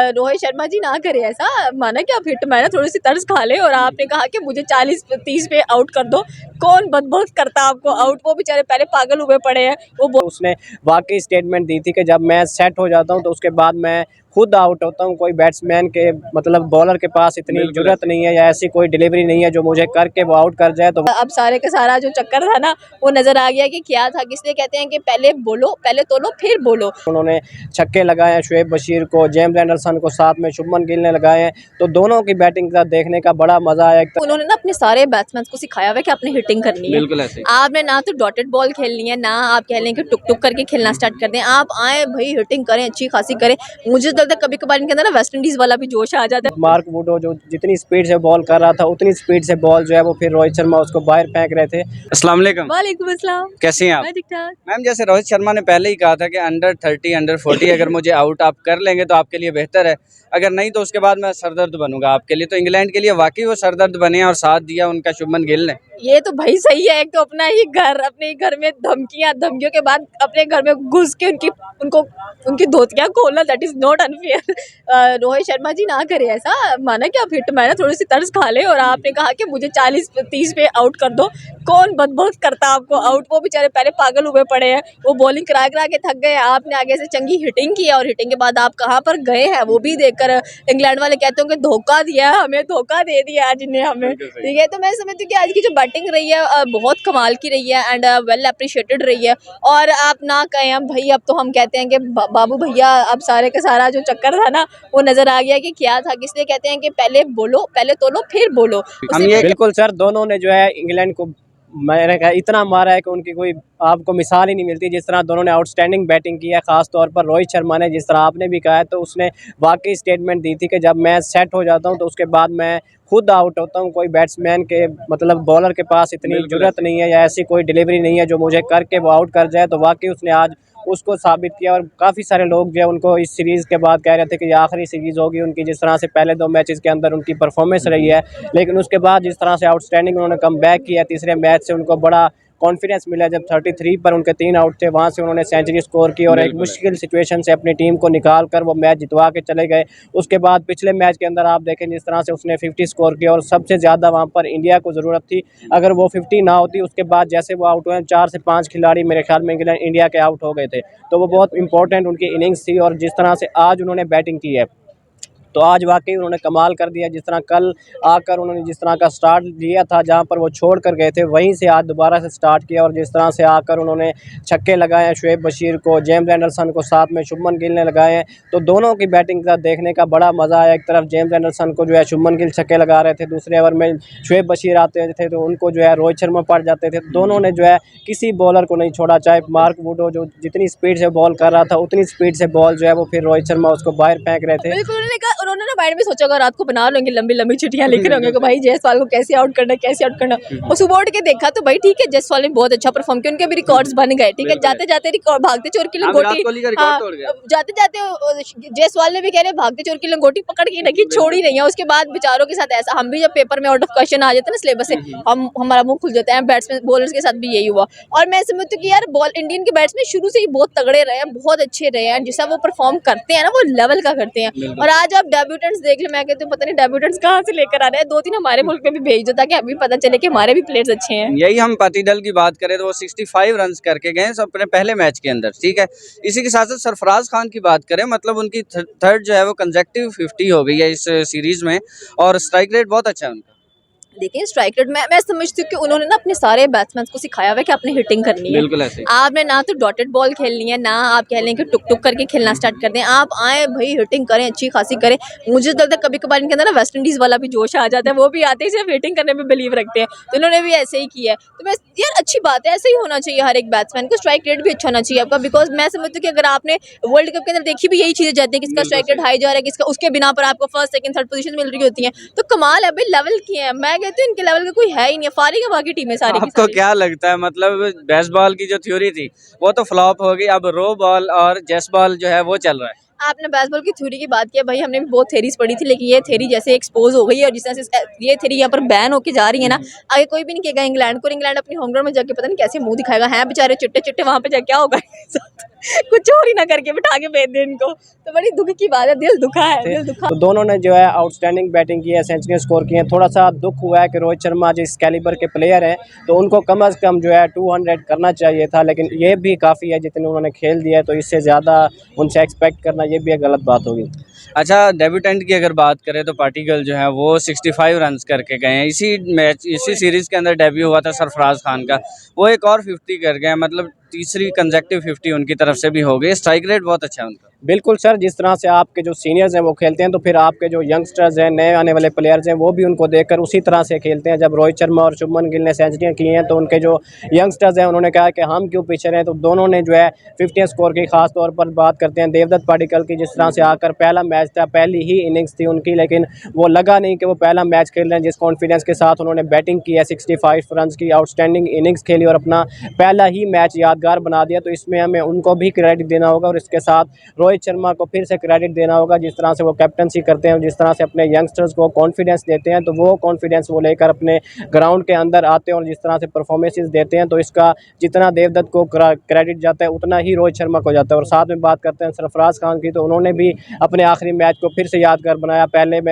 रोहित शर्मा जी ना करे ऐसा, माना कि आप हिट मारे थोड़ी सी तर्ज खा ले और आपने कहा कि मुझे 40-30 पे आउट कर दो। कौन बदबख्त करता आपको आउट? वो बेचारे पहले पागल हुए पड़े हैं। वो उसने वाकई स्टेटमेंट दी थी कि जब मैं सेट हो जाता हूं तो उसके बाद मैं खुद आउट होता हूं। कोई बैट्समैन के मतलब बॉलर के पास इतनी जरूरत नहीं है या ऐसी कोई डिलीवरी नहीं है जो मुझे करके वो आउट कर जाए। तो अब सारे का सारा जो चक्कर था ना वो नजर आ गया कि क्या था। किसलिए कहते हैं कि पहले बोलो, पहले तोलो फिर बोलो। उन्होंने छक्के लगाए हैं, शुएब बशीर को, जेम्स एंडरसन को, साथ में शुभमन गिल ने लगाए हैं। तो दोनों की बैटिंग का देखने का बड़ा मजा आया। उन्होंने ना अपने सारे बैट्समैन को सिखाया हुआ है कि आपने हिटिंग करनी है। बिल्कुल ऐसे। आपने ना तो डॉटेड बॉल खेलनी है, ना आप कह लें कि टुक टुक करके खेलना स्टार्ट कर दें। आप आए भाई हिटिंग करें, अच्छी खासी करें। मुझे तो लगता है कभी कभार इनके अंदर ना वेस्ट इंडीज वाला भी जोश आ जाता है। मार्क वुडो जो जितनी स्पीड से बॉल कर रहा था उतनी स्पीड से बॉल जो है वो फिर रोहित शर्मा उसको बाहर फेंक रहे थे। अस्सलाम वालेकुम। वालेकुम अस्सलाम। कैसी हैं आप? मैं ठीक ठाक। मैम जैसे रोहित शर्मा ने पहले ही कहा था कि अंडर 30 अंडर 40 अगर मुझे आउट आप कर लेंगे तो आपके लिए बेहतर है, अगर नहीं तो उसके बाद मैं सरदर्द बनूंगा आपके लिए। तो इंग्लैंड के लिए वाकई वो सरदर्द बने और साथ दिया उनका शुभमन गिल ने। ये तो भाई सही है। एक तो अपना ही घर, अपने ही घर में धमकियों के बाद अपने घर में घुस के उनकी धोतियां खोलना, that is not unfair. Rohit Sharma ji ना करे ऐसा, माना कि आप हिट मारे थोड़ी सी तर्ज खा ले और आपने कहा कि मुझे 40-30 पे आउट कर दो। कौन बदबख्त करता आपको आउट? वो बेचारे पहले पागल हुए पड़े हैं। वो बॉलिंग करा करा के थक गए। आपने आगे से चंगी हिटिंग की और हिटिंग के बाद आप कहाँ पर गए हैं वो भी देखकर इंग्लैंड वाले कहते होंगे धोखा दिया हमें, धोखा दे दिया आज इन्हें हमें। ठीक है, तो मैं समझती हूँ कि आज की जो बैटिंग रही है बहुत कमाल की रही है एंड वेल अप्रिशिएटेड रही है। और आप ना कहें हम भाई, अब तो हम कहते हैं कि बाबू भैया अब सारे का सारा जो चक्कर था ना वो नजर आ गया कि क्या था। किसलिए कहते हैं कि पहले बोलो, पहले तोलो फिर बोलो। हम ये बिल्कुल सर, दोनों ने जो है इंग्लैंड को मैंने कहा इतना मारा है कि उनकी कोई आपको मिसाल ही नहीं मिलती। जिस तरह दोनों ने आउटस्टैंडिंग बैटिंग की है, खास तौर पर रोहित शर्मा ने, जिस तरह आपने भी कहा है, तो उसने वाकई स्टेटमेंट दी थी कि जब मैं सेट हो जाता हूं तो उसके बाद मैं खुद आउट होता हूं। कोई बैट्समैन के मतलब बॉलर के पास इतनी जरूरत नहीं है या ऐसी कोई डिलीवरी नहीं है जो मुझे करके वो आउट कर जाए। तो वाकई उसने आज उसको साबित किया। और काफ़ी सारे लोग जो है उनको इस सीरीज़ के बाद कह रहे थे कि ये आखिरी सीरीज़ होगी उनकी। जिस तरह से पहले 2 मैचेस के अंदर उनकी परफॉर्मेंस रही है, लेकिन उसके बाद जिस तरह से आउटस्टैंडिंग उन्होंने कम बैक किया, तीसरे मैच से उनको बड़ा कॉन्फिडेंस मिला। जब 33 पर उनके 3 आउट थे, वहाँ से उन्होंने सेंचुरी स्कोर की और एक मुश्किल सिचुएशन से अपनी टीम को निकाल कर वो मैच जितवा के चले गए। उसके बाद पिछले मैच के अंदर आप देखें जिस तरह से उसने 50 स्कोर किया और सबसे ज़्यादा वहाँ पर इंडिया को ज़रूरत थी। अगर वो 50 ना होती, उसके बाद जैसे वो आउट हुए 4 से 5 खिलाड़ी मेरे ख्याल में इंडिया के आउट हो गए थे। तो वो बहुत इंपॉर्टेंट उनकी इनिंग्स थी। और जिस तरह से आज उन्होंने बैटिंग की है तो आज वाकई उन्होंने कमाल कर दिया। जिस तरह कल आकर उन्होंने जिस तरह का स्टार्ट लिया था, जहां पर वो छोड़ कर गए थे, वहीं से आज दोबारा से स्टार्ट किया। और जिस तरह से आकर उन्होंने छक्के लगाए हैं, शुएब बशीर को, जेम्स एंडरसन को, साथ में शुभमन गिल ने लगाए हैं। तो दोनों की बैटिंग का देखने का बड़ा मज़ा आया। एक तरफ जेम्स एंडरसन को जो है शुभमन गिल छक्के लगा रहे थे, दूसरे ओवर में शुएब बशीर आते थे तो उनको जो है रोहित शर्मा पड़ जाते थे। दोनों ने जो है किसी बॉलर को नहीं छोड़ा। चाहे मार्क वुडो जो जितनी स्पीड से बॉल कर रहा था उतनी स्पीड से बॉल जो है वो फिर रोहित शर्मा उसको बाहर फेंक रहे थे। बिल्कुल, उन्होंने ना माइंड में सोचा होगा, रात को बना लेंगे लंबी लंबी चिट्ठियां लिख रहे होंगे कि भाई जायसवाल को कैसे आउट करना है, कैसे आउट करना। और सुबह उठ के देखा तो भाई ठीक है, जायसवाल ने बहुत अच्छा परफॉर्म किया, उनके भी रिकॉर्ड्स बन गए। ठीक है, जाते जाते भागते चोर की लंगोटी, जाते जाते जायसवाल ने भी कह रहे भागते चोर की लंगोटी पकड़ के रखी, छोड़ ही नहीं है। उसके बाद बेचारों के साथ ऐसा, हम भी जब पेपर में आउट ऑफ क्वेश्चन आ जाते हैं ना सिलेबस से, हमारा मुंह खुल जाता है। बैट्समैन बॉलर्स के साथ भी यही हुआ। और मैं समझती हूँ कि यार इंडियन के बैट्समैन शुरू से ही बहुत तगड़े रहे हैं, बहुत अच्छे रहे हैं। जैसा वो परफॉर्म करते हैं ना वो लेवल का करते हैं। और आज आप डेब्यूटेंट्स देख ले, मैं कहती हूँ पता नहीं डेब्यूटेंट्स कहाँ से लेकर आ रहे हैं। 2-3 हमारे मुल्क में भी भेज दो ताकि हमें पता चले कि हमारे भी प्लेयर्स अच्छे हैं। यही हम पाटीदार की बात करें तो वो 65 रन करके गए अपने पहले मैच के अंदर। ठीक है, इसी के साथ साथ सरफराज खान की बात करें, मतलब उनकी थर्ड जो है वो कंसेक्टिव 50 हो गई है इस सीरीज में और स्ट्राइक रेट बहुत अच्छा है उनका। देखिए स्ट्राइक रेट मैं समझती हूँ कि उन्होंने ना अपने सारे बैट्समैन को सिखाया हुआ है कि आपने हिटिंग करनी है। बिल्कुल ऐसे। आपने ना तो डॉटेड बॉल खेलनी है, ना आप कह लें कि टुक टुक करके खेलना स्टार्ट कर दें। आप आए भाई हिटिंग करें, अच्छी खासी करें। मुझे तो लगता है कभी कभार इनके अंदर ना वेस्ट इंडीज वाला भी जोश आ जाता है, वो भी आते ही सिर्फ हिटिंग करने में बिलीव रखते हैं। तो इन्होंने भी ऐसे ही किया है। तो मैं यार अच्छी बात है, ऐसा ही होना चाहिए हर एक बैट्समैन को। स्ट्राइक रेट भी अच्छा होना चाहिए आपका, बिकॉज मैं समझती हूँ कि अगर आपने वर्ल्ड कप के अंदर देखी भी यही चीजें जाती है, किसका स्ट्राइक रेट हाई जा रहा है, किसका, उसके बिना पर आपको फर्स्ट सेकंड थर्ड पोजीशन मिल रही होती है। तो कमाल है भाई, लेवल की है। मैं कहती हूँ इनके लेवल का कोई है ही नहीं, फारिग है बाकी टीमें सारी। आपको क्या लगता है, मतलब बेस्ट बॉल की जो थ्योरी थी वो तो फ्लॉप हो गई, अब रो बॉल और जेस बॉल जो है वो चल रहा है? आपने बेसबॉल की थ्योरी की बात की है भाई, हमने भी बहुत थ्योरीज पढ़ी थी, लेकिन ये थ्योरी जैसे एक्सपोज हो गई है और जिस तरह से ये थ्योरी यहाँ पर बैन होके जा रही है ना, आगे कोई भी नहीं कहेगा इंग्लैंड को। इंग्लैंड अपनी होम ग्राउंड में जाके पता नहीं कैसे मुंह दिखाएगा, हैं बेचारे चिट्टे चिट्टे वहां पे जाके क्या होगा कुछ और ही ना करके बिठा के भेज दे इनको। तो बड़ी दुख की बात है, दिल दुखा है, दिल दुखा। तो दोनों ने जो है आउटस्टैंडिंग बैटिंग की है, सेंचुरी स्कोर की है। थोड़ा सा दुख हुआ है कि रोहित शर्मा जिस कैलिबर के प्लेयर हैं तो उनको कम अज़ कम जो है 200 करना चाहिए था, लेकिन ये भी काफ़ी है जितने उन्होंने खेल दिया है, तो इससे ज़्यादा उनसे एक्सपेक्ट करना ये भी एक गलत बात होगी। अच्छा, डेब्यूटेंट की अगर बात करें तो पार्टिकल जो है वो 65 रन्स करके गए हैं। इसी सीरीज़ के अंदर डेब्यू हुआ था सरफराज खान का, वो एक और 50 कर गए हैं, मतलब तीसरी कंसेक्टिव 50 उनकी तरफ से भी हो गई। स्ट्राइक रेट बहुत अच्छा है उनका। बिल्कुल सर, जिस तरह से आपके जो सीनियर्स हैं वो खेलते हैं तो फिर आपके जो यंगस्टर्स हैं, नए आने वाले प्लेयर्स हैं, वो भी उनको देखकर उसी तरह से खेलते हैं। जब रोहित शर्मा और शुभमन गिल ने सेंचुरियाँ की हैं तो उनके जो यंगस्टर्स हैं उन्होंने कहा कि हम क्यों पीछे रहे, तो दोनों ने जो है 50 स्कोर की। खास तौर पर बात करते हैं देवदत्त पाडिक्कल की, जिस तरह से आकर पहला मैच था, पहली ही इनिंग्स थी उनकी, लेकिन वो लगा नहीं कि वो पहला मैच खेल रहे हैं। जिस कॉन्फिडेंस के साथ उन्होंने बैटिंग की है, 65 रन की आउटस्टैंडिंग इनिंग्स खेली और अपना पहला ही मैच यादगार बना दिया, तो इसमें हमें उनको भी क्रेडिट देना होगा और इसके साथ रोहित शर्मा को फिर से क्रेडिट देना होगा। जिस तरह से वो कैप्टनसी करते हैं, जिस तरह से अपने यंगस्टर्स को कॉन्फिडेंस देते हैं, तो वो कॉन्फिडेंस वो लेकर अपने ग्राउंड के अंदर आते हैं और जिस तरह से परफॉर्मेंसेस देते हैं, तो इसका जितना देवदत्त को क्रेडिट जाता है उतना ही रोहित शर्मा को जाता है। और साथ में बात करते हैं सरफराज खान की, तो उन्होंने भी अपने आखिरी मैच को फिर से यादगार बनाया।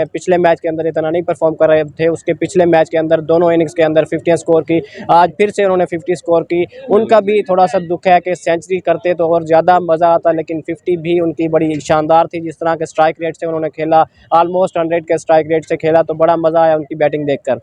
पिछले मैच के अंदर इतना नहीं परफॉर्म कर रहे थे, उसके पिछले मैच के अंदर दोनों इनिंग्स के अंदर 50 स्कोर की, आज फिर से उन्होंने 50 स्कोर की। उनका भी थोड़ा सा दुख है कि सेंचुरी करते तो और ज़्यादा मज़ा आता, लेकिन 50 भी उनकी बड़ी शानदार थी। जिस तरह के स्ट्राइक रेट से उन्होंने खेला, ऑलमोस्ट 100 के स्ट्राइक रेट से खेला, तो बड़ा मज़ा आया उनकी बैटिंग देखकर।